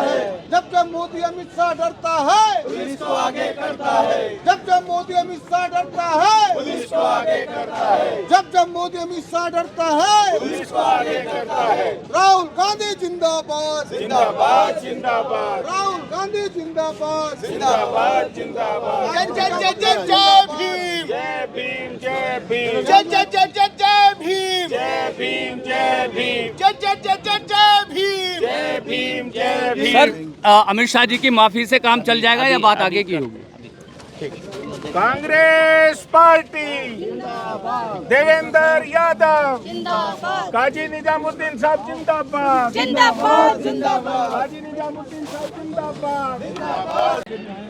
है। जब जब मोदी अमित शाह डरता है, पुलिस को आगे करता है। जब जब मोदी अमित शाह डरता है, पुलिस को आगे करता है। जब जब मोदी अमित शाह डरता है, पुलिस को आगे करता है। राहुल गांधी जिंदाबाद, जिंदाबाद जिंदाबाद। राहुल गांधी जिंदाबाद, जिंदाबाद जिंदाबाद। जय जय जय जय जय भीम, जय भीम जय भीम, जय जय जय जय जय भीम, जय भीम जय भीम, जय जय जय जय जय भीम, जय भीम जय भीम। सर, अमित शाह जी की माफी से काम चल जाएगा या बात आगे की होगी? कांग्रेस पार्टी देवेंद्र यादव जिंदाबाद काजी निजामुद्दीन साहब जिंदाबाद, जिंदाबाद जिंदाबाद। काजी निजामुद्दीन साहब जिंदाबाद।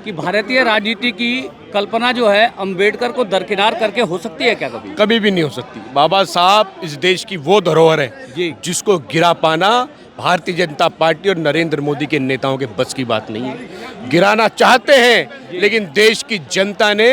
कि भारतीय राजनीति की कल्पना जो है अंबेडकर को दरकिनार करके हो सकती है क्या कभी? कभी भी नहीं हो सकती। बाबा साहब इस देश की वो धरोहर है जी। जिसको गिरा पाना भारतीय जनता पार्टी और नरेंद्र मोदी के नेताओं के बस की बात नहीं है। गिराना चाहते हैं, लेकिन देश की जनता ने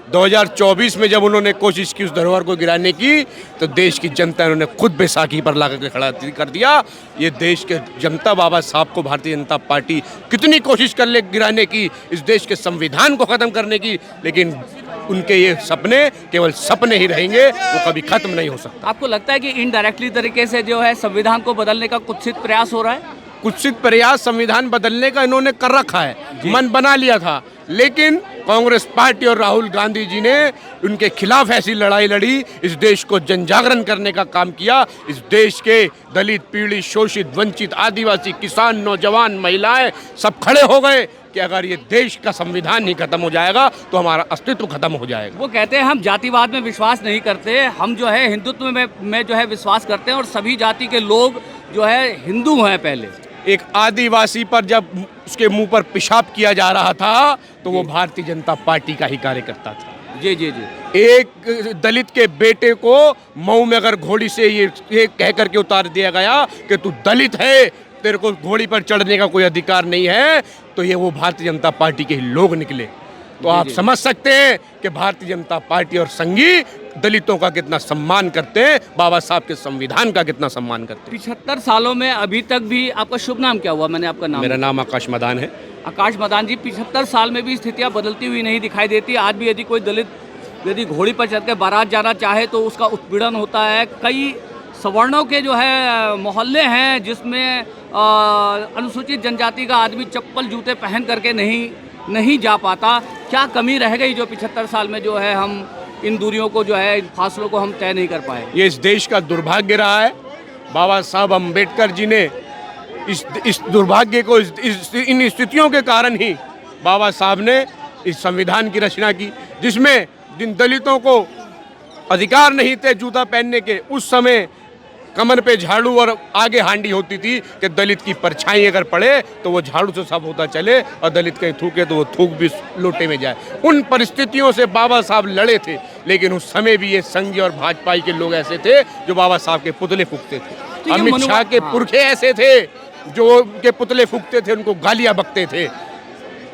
2024 में जब उन्होंने कोशिश की उस धरोहर को गिराने की, तो देश की जनता ने उन्हें खुद बैसाखी पर ला करके खड़ा कर दिया। ये देश के जनता बाबा साहब को भारतीय जनता पार्टी कितनी कोशिश कर ले गिराने की, इस देश के संविधान को ख़त्म करने की, लेकिन उनके ये सपने केवल सपने ही रहेंगे, वो कभी खत्म नहीं हो सकता। आपको लगता है कि इनडायरेक्टली तरीके से जो है संविधान को बदलने का कुत्सित प्रयास हो रहा है? कुत्सित प्रयास संविधान बदलने का इन्होंने कर रखा है, मन बना लिया था, लेकिन कांग्रेस पार्टी और राहुल गांधी जी ने उनके खिलाफ ऐसी लड़ाई लड़ी, इस देश को जनजागरण करने का काम किया। इस देश के दलित, पीड़ित, शोषित, वंचित, आदिवासी, किसान, नौजवान, महिलाएं सब खड़े हो गए कि अगर ये देश का संविधान ही खत्म हो जाएगा तो हमारा अस्तित्व खत्म हो जाएगा। वो कहते हैं हम जातिवाद में विश्वास नहीं करते, हम जो है हिंदुत्व में जो है विश्वास करते हैं और सभी जाति के लोग जो है हिंदू हैं। पहले एक आदिवासी पर जब उसके मुंह पर पेशाब किया जा रहा था तो वो भारतीय जनता पार्टी का ही कार्यकर्ता था। जी जी जी। एक दलित के बेटे को मऊ में अगर घोड़ी से ये कह करके उतार दिया गया कि तू दलित है, तेरे को घोड़ी पर चढ़ने का कोई अधिकार नहीं है, तो ये वो भारतीय जनता पार्टी के ही लोग निकले। तो आप समझ सकते हैं कि भारतीय जनता पार्टी और संघी दलितों का कितना सम्मान करते हैं, बाबा साहब के संविधान का कितना सम्मान करते हैं। 75 सालों में अभी तक भी आपका शुभ नाम क्या हुआ? मैंने आपका नाम, मेरा नाम आकाश मदान है। आकाश मदान जी, 75 साल में भी स्थितियां बदलती हुई नहीं दिखाई देती। आज भी यदि कोई दलित यदि घोड़ी पर चढ़ के बारात जाना चाहे तो उसका उत्पीड़न होता है। कई सवर्णों के जो है मोहल्ले हैं जिसमें अनुसूचित जनजाति का आदमी चप्पल जूते पहन करके नहीं जा पाता। क्या कमी रह गई जो 75 साल में जो है हम इन दूरियों को जो है इन फासलों को हम तय नहीं कर पाए? ये इस देश का दुर्भाग्य रहा है। बाबा साहब अम्बेडकर जी ने इस दुर्भाग्य को इन स्थितियों के कारण ही बाबा साहब ने इस संविधान की रचना की, जिसमें जिन दलितों को अधिकार नहीं थे जूता पहनने के, उस समय कमर पे झाड़ू और आगे हांडी होती थी कि दलित की परछाई अगर पड़े तो वो झाड़ू से साफ होता चले, और दलित कहीं थूके तो वो थूक भी लोटे में जाए। उन परिस्थितियों से बाबा साहब लड़े थे, लेकिन उस समय भी ये संघी और भाजपाई के लोग ऐसे थे जो बाबा साहब के पुतले फूकते थे। अमित शाह के पुरखे ऐसे थे जो उनके पुतले फूकते थे, उनको गालियां बकते थे।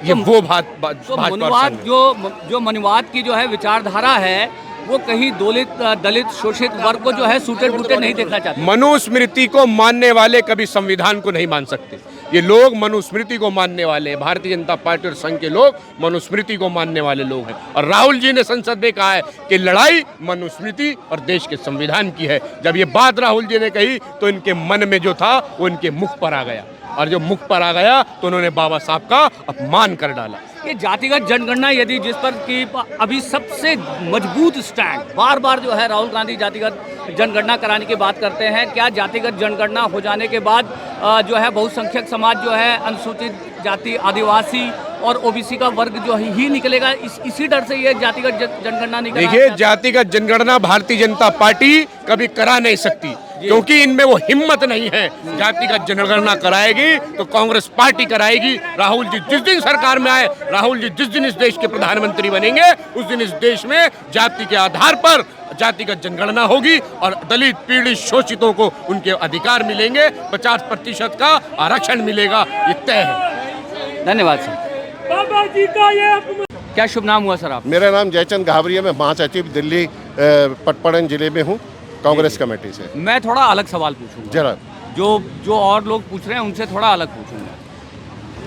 ये वो मनुवाद जो मनुवाद की जो है विचारधारा है, वो कहीं दलित शोषित वर्ग को जो है सूटेड बूटेड नहीं देखना चाहते। मनुस्मृति को मानने वाले कभी संविधान को नहीं मान सकते। ये लोग मनुस्मृति को मानने वाले हैं। भारतीय जनता पार्टी और संघ के लोग मनुस्मृति को मानने वाले लोग हैं, और राहुल जी ने संसद में कहा है कि लड़ाई मनुस्मृति और देश के संविधान की है। जब ये बात राहुल जी ने कही तो इनके मन में जो था वो इनके मुख पर आ गया, और जब मुख पर आ गया तो उन्होंने बाबा साहब का अपमान कर डाला। ये जातिगत जनगणना यदि जिस पर कि अभी सबसे मजबूत स्टैंड बार बार जो है राहुल गांधी जातिगत जनगणना कराने की बात करते हैं, क्या जातिगत जनगणना हो जाने के बाद जो है बहुसंख्यक समाज जो है अनुसूचित जाति, आदिवासी और ओबीसी का वर्ग जो ही निकलेगा? इसी डर से ये जातिगत जनगणना नहीं? देखिए, जातिगत जनगणना भारतीय जनता पार्टी कभी करा नहीं सकती, क्योंकि इनमें वो हिम्मत नहीं है। जातिगत जनगणना कराएगी तो कांग्रेस पार्टी कराएगी। राहुल जी जिस दिन सरकार में आए, राहुल जी जिस दिन इस देश के प्रधानमंत्री बनेंगे, उस दिन इस देश में जाति के आधार पर जातिगत जनगणना होगी और दलित, पीड़ित, शोषितों को उनके अधिकार मिलेंगे, 50% का आरक्षण मिलेगा, ये तय है। धन्यवाद सर। बाबा जी का ये क्या शुभ नाम हुआ सर आप? मेरा नाम जयचंद घाबरिया, मैं महासचिव दिल्ली पटपड़न जिले में हूँ, कांग्रेस कमेटी से। मैं थोड़ा अलग सवाल पूछूंगा जरा जो और लोग पूछ रहे हैं उनसे थोड़ा अलग पूछूंगा।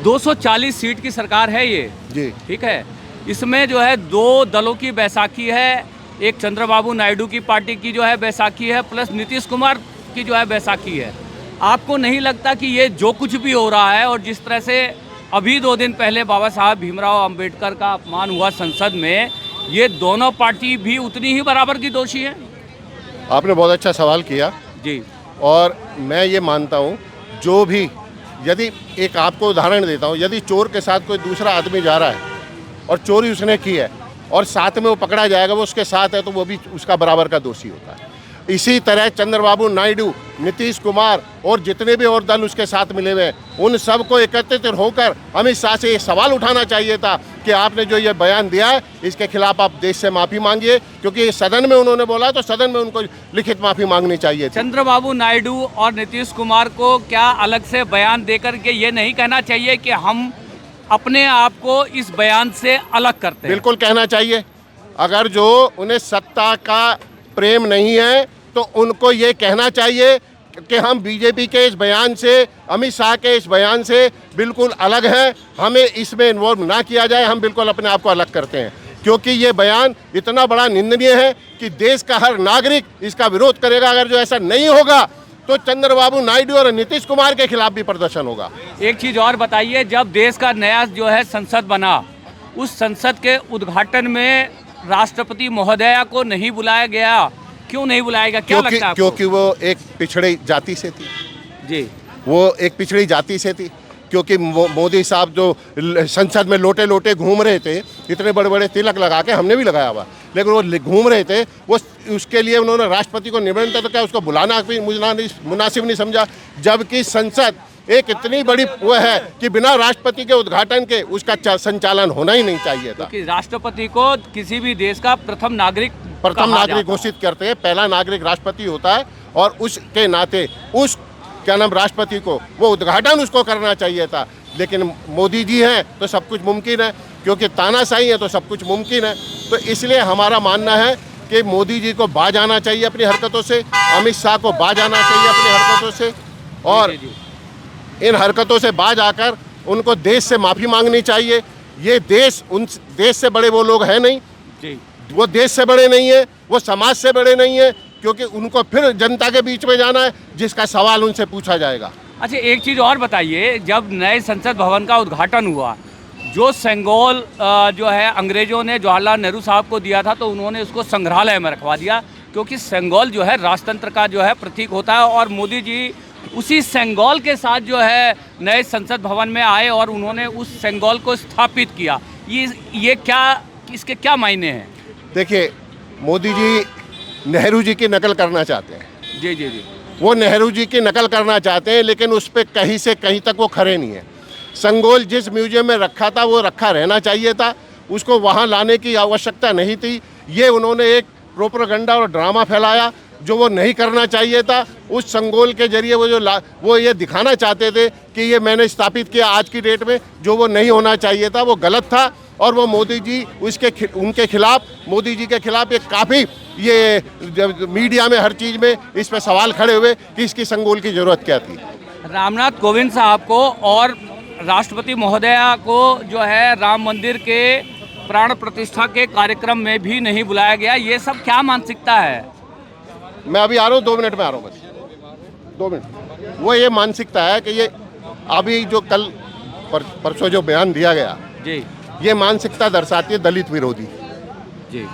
240 सीट की सरकार है ये, जी ठीक है। इसमें जो है 2 दलों की बैसाखी है, एक चंद्रबाबू नायडू की पार्टी की जो है बैसाखी है, प्लस नीतीश कुमार की जो है बैसाखी है। आपको नहीं लगता कि ये जो कुछ भी हो रहा है और जिस तरह से अभी 2 दिन पहले बाबा साहब भीमराव अंबेडकर का अपमान हुआ संसद में, ये दोनों पार्टी भी उतनी ही बराबर की दोषी है? आपने बहुत अच्छा सवाल किया जी और मैं ये मानता हूँ जो भी, यदि एक आपको उदाहरण देता हूँ, यदि चोर के साथ कोई दूसरा आदमी जा रहा है और चोरी उसने की है और साथ में वो पकड़ा जाएगा, वो उसके साथ है, तो वो भी उसका बराबर का दोषी होता है। इसी तरह चंद्रबाबू नायडू, नीतीश कुमार और जितने भी और दल उसके साथ मिले हुए हैं, उन सबको एकत्रित होकर अमित शाह से ये सवाल उठाना चाहिए था कि आपने जो ये बयान दिया है इसके खिलाफ आप देश से माफ़ी मांगिए, क्योंकि सदन में उन्होंने बोला तो सदन में उनको लिखित माफ़ी मांगनी चाहिए थी। चंद्रबाबू नायडू और नीतीश कुमार को क्या अलग से बयान देकर के ये नहीं कहना चाहिए कि हम अपने आप को इस बयान से अलग करते हैं? बिल्कुल कहना चाहिए। अगर जो उन्हें सत्ता का प्रेम नहीं है तो उनको ये कहना चाहिए कि हम बीजेपी के इस बयान से, अमित शाह के इस बयान से बिल्कुल अलग हैं, हमें इसमें इन्वॉल्व ना किया जाए, हम बिल्कुल अपने आप को अलग करते हैं। क्योंकि ये बयान इतना बड़ा निंदनीय है कि देश का हर नागरिक इसका विरोध करेगा। अगर जो ऐसा नहीं होगा तो चंद्रबाबू नायडू और नीतीश कुमार के खिलाफ भी प्रदर्शन होगा। एक चीज़ और बताइए, जब देश का नया जो है संसद बना, उस संसद के उद्घाटन में राष्ट्रपति महोदया को नहीं बुलाया गया, क्यों नहीं बुलाया गया? क्या लगता है आपको? क्योंकि वो एक पिछड़ी जाति से थी जी, वो एक पिछड़ी जाति से थी। क्योंकि मोदी साहब जो संसद में लोटे लोटे घूम रहे थे, इतने बड़े बड़े तिलक लगा के, हमने भी लगाया हुआ, लेकिन वो घूम रहे थे, वो उसके लिए उन्होंने राष्ट्रपति को निमंत्रण था, तो क्या उसको बुलाना भी मुनासिब नहीं समझा? जबकि संसद एक इतनी बड़ी वो है कि बिना राष्ट्रपति के उद्घाटन के उसका संचालन होना ही नहीं चाहिए था। कि राष्ट्रपति को किसी भी देश का प्रथम नागरिक घोषित करते हैं, पहला नागरिक राष्ट्रपति होता है और उसके नाते उस क्या नाम राष्ट्रपति को वो उद्घाटन उसको करना चाहिए था। लेकिन मोदी जी हैं तो सब कुछ मुमकिन है, क्योंकि तानाशाही है तो सब कुछ मुमकिन है। तो इसलिए हमारा मानना है कि मोदी जी को बाज आना चाहिए अपनी हरकतों से, अमित शाह को बाज आना चाहिए अपनी हरकतों से, और इन हरकतों से बाज आकर उनको देश से माफ़ी मांगनी चाहिए। ये देश, उन देश से बड़े वो लोग हैं नहीं जी, वो देश से बड़े नहीं है, वो समाज से बड़े नहीं है, क्योंकि उनको फिर जनता के बीच में जाना है जिसका सवाल उनसे पूछा जाएगा। अच्छा, एक चीज़ और बताइए, जब नए संसद भवन का उद्घाटन हुआ, जो सेंगोल जो है अंग्रेज़ों ने जवाहरलाल नेहरू साहब को दिया था, तो उन्होंने उसको संग्रहालय में रखवा दिया, क्योंकि सेंगोल जो है राजतंत्र का जो है प्रतीक होता है। और मोदी जी उसी सेंगोल के साथ जो है नए संसद भवन में आए और उन्होंने उस सेंगोल को स्थापित किया। ये क्या, इसके क्या मायने हैं? देखिए, मोदी जी नेहरू जी की नकल करना चाहते हैं। जी जी जी, वो नेहरू जी की नकल करना चाहते हैं, लेकिन उस पर कहीं से कहीं तक वो खरे नहीं है। संगोल जिस म्यूजियम में रखा था वो रखा रहना चाहिए था, उसको वहाँ लाने की आवश्यकता नहीं थी। ये उन्होंने एक प्रोपेगेंडा और ड्रामा फैलाया जो वो नहीं करना चाहिए था। उस संगोल के जरिए वो ये दिखाना चाहते थे कि ये मैंने स्थापित किया आज की डेट में, जो वो नहीं होना चाहिए था, वो गलत था। और वो मोदी जी उनके खिलाफ, मोदी जी के खिलाफ एक काफ़ी ये मीडिया में हर चीज़ में इस पर सवाल खड़े हुए कि इसकी संगोल की ज़रूरत क्या थी। रामनाथ कोविंद साहब को और राष्ट्रपति महोदया को जो है राम मंदिर के प्राण प्रतिष्ठा के कार्यक्रम में भी नहीं बुलाया गया, ये सब क्या मानसिकता है? मैं अभी आ रहा हूँ, 2 मिनट में आ रहा हूँ, बस 2 मिनट। वो ये मानसिकता है कि ये अभी जो कल परसों जो बयान दिया गया जी, ये मानसिकता दर्शाती है दलित विरोधी जी,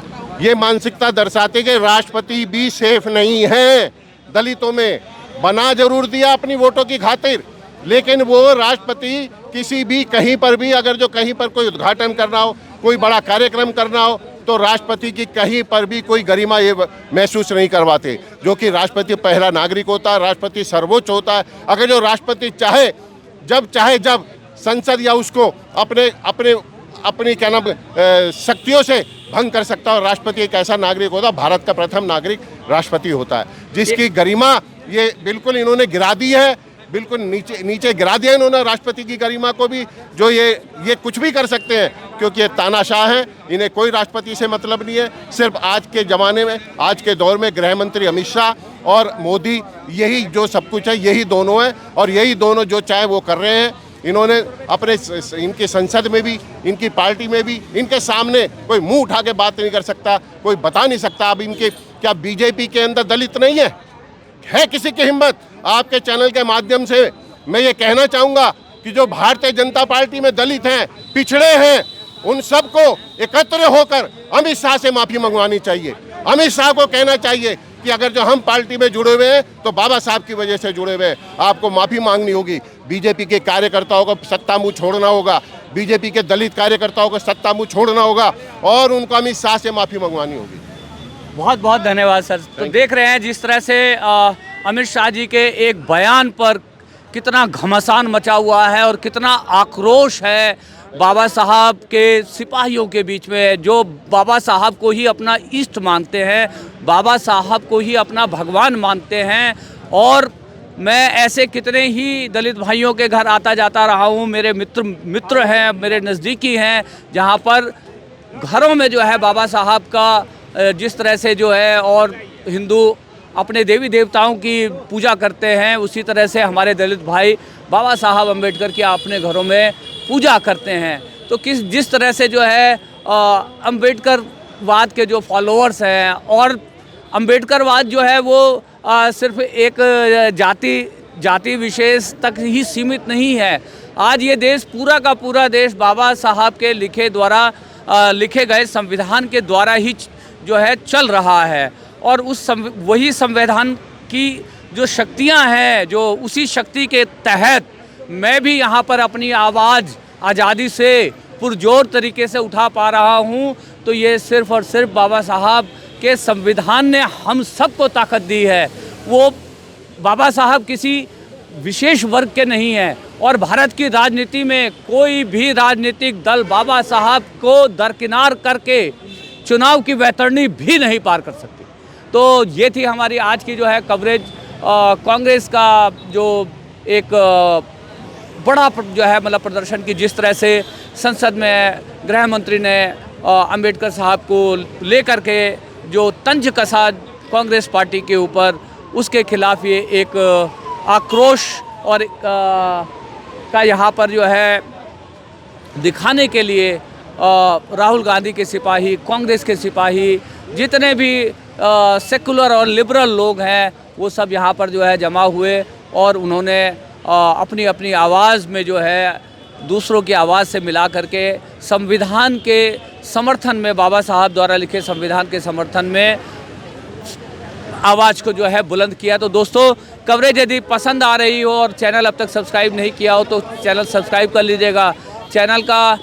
ये मानसिकता दर्शाती है कि राष्ट्रपति भी सेफ नहीं है दलितों में। बना जरूर दिया अपनी वोटों की खातिर, लेकिन वो राष्ट्रपति किसी भी कहीं पर भी, अगर जो कहीं पर कोई उद्घाटन करना हो, कोई बड़ा कार्यक्रम करना हो, तो राष्ट्रपति की कहीं पर भी कोई गरिमा ये महसूस नहीं करवाते, जो कि राष्ट्रपति पहला नागरिक होता है, राष्ट्रपति सर्वोच्च होता है। अगर जो राष्ट्रपति चाहे जब संसद या उसको अपनी क्या नाम शक्तियों से भंग कर सकता है। और राष्ट्रपति एक ऐसा नागरिक होता है, भारत का प्रथम नागरिक राष्ट्रपति होता है, जिसकी गरिमा ये बिल्कुल इन्होंने गिरा दी है, बिल्कुल नीचे गिरा दिया इन्होंने राष्ट्रपति की गरिमा को भी, जो ये कुछ भी कर सकते हैं, क्योंकि ये तानाशाह हैं, इन्हें कोई राष्ट्रपति से मतलब नहीं है। सिर्फ आज के ज़माने में, आज के दौर में गृह मंत्री अमित शाह और मोदी, यही जो सब कुछ है, यही दोनों हैं, और यही दोनों जो चाहे वो कर रहे हैं। इन्होंने अपने इनकी संसद में भी, इनकी पार्टी में भी, इनके सामने कोई मुंह उठा के बात नहीं कर सकता, कोई बता नहीं सकता। अब इनके क्या बीजेपी के अंदर दलित नहीं है किसी की हिम्मत? आपके चैनल के माध्यम से मैं ये कहना चाहूँगा कि जो भारतीय जनता पार्टी में दलित हैं, पिछड़े हैं, उन सबको एकत्र होकर अमित शाह से माफ़ी मंगवानी चाहिए। अमित शाह को कहना चाहिए कि अगर जो हम पार्टी में जुड़े हुए हैं तो बाबा साहब की वजह से जुड़े हुए हैं, आपको माफ़ी मांगनी होगी। बीजेपी के कार्यकर्ताओं को सत्ता मुँह छोड़ना होगा, बीजेपी के दलित कार्यकर्ताओं को सत्ता मुँह छोड़ना होगा और उनको अमित शाह से माफ़ी मंगवानी होगी। बहुत बहुत धन्यवाद सर। तो देख रहे हैं जिस तरह से अमित शाह जी के एक बयान पर कितना घमासान मचा हुआ है और कितना आक्रोश है बाबा साहब के सिपाहियों के बीच में, जो बाबा साहब को ही अपना इष्ट मानते हैं, बाबा साहब को ही अपना भगवान मानते हैं। और मैं ऐसे कितने ही दलित भाइयों के घर आता जाता रहा हूँ, मेरे मित्र हैं, मेरे नज़दीकी हैं, जहाँ पर घरों में जो है बाबा साहब का जिस तरह से जो है और हिंदू अपने देवी देवताओं की पूजा करते हैं, उसी तरह से हमारे दलित भाई बाबा साहब अम्बेडकर की अपने घरों में पूजा करते हैं। तो जिस तरह से जो है अम्बेडकरवाद के जो फॉलोअर्स हैं, और अम्बेडकरवाद जो है वो सिर्फ एक जाति विशेष तक ही सीमित नहीं है। आज ये देश पूरा का पूरा देश बाबा साहब के लिखे गए संविधान के द्वारा ही जो है चल रहा है। और वही संविधान की जो शक्तियां हैं, जो उसी शक्ति के तहत मैं भी यहाँ पर अपनी आवाज़ आज़ादी से पुरजोर तरीके से उठा पा रहा हूँ। तो ये सिर्फ़ और सिर्फ बाबा साहब के संविधान ने हम सबको ताकत दी है। वो बाबा साहब किसी विशेष वर्ग के नहीं हैं, और भारत की राजनीति में कोई भी राजनीतिक दल बाबा साहब को दरकिनार करके चुनाव की वैतरणी भी नहीं पार कर सकती। तो ये थी हमारी आज की जो है कवरेज, कांग्रेस का जो एक बड़ा जो है मतलब प्रदर्शन की, जिस तरह से संसद में गृह मंत्री ने अंबेडकर साहब को लेकर के जो तंज कसा कांग्रेस पार्टी के ऊपर, उसके खिलाफ ये एक आक्रोश और का यहाँ पर जो है दिखाने के लिए राहुल गांधी के सिपाही, कांग्रेस के सिपाही, जितने भी सेकुलर और लिबरल लोग हैं, वो सब यहाँ पर जो है जमा हुए और उन्होंने अपनी अपनी आवाज़ में जो है दूसरों की आवाज़ से मिला करके संविधान के समर्थन में, बाबा साहब द्वारा लिखे संविधान के समर्थन में आवाज़ को जो है बुलंद किया। तो दोस्तों, कवरेज यदि पसंद आ रही हो और चैनल अब तक सब्सक्राइब नहीं किया हो तो चैनल सब्सक्राइब कर लीजिएगा। चैनल का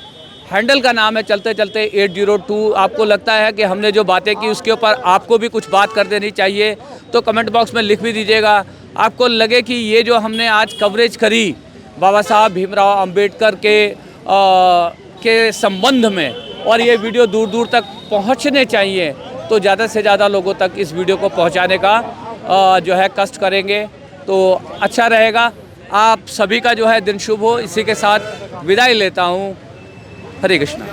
हैंडल का नाम है चलते चलते 802। आपको लगता है कि हमने जो बातें की उसके ऊपर आपको भी कुछ बात कर देनी चाहिए तो कमेंट बॉक्स में लिख भी दीजिएगा। आपको लगे कि ये जो हमने आज कवरेज करी बाबा साहब भीमराव अंबेडकर के संबंध में, और ये वीडियो दूर दूर तक पहुंचने चाहिए, तो ज़्यादा से ज़्यादा लोगों तक इस वीडियो को पहुंचाने का जो है कष्ट करेंगे तो अच्छा रहेगा। आप सभी का जो है दिन शुभ हो। इसी के साथ विदाई लेता हूँ। हरे कृष्णा।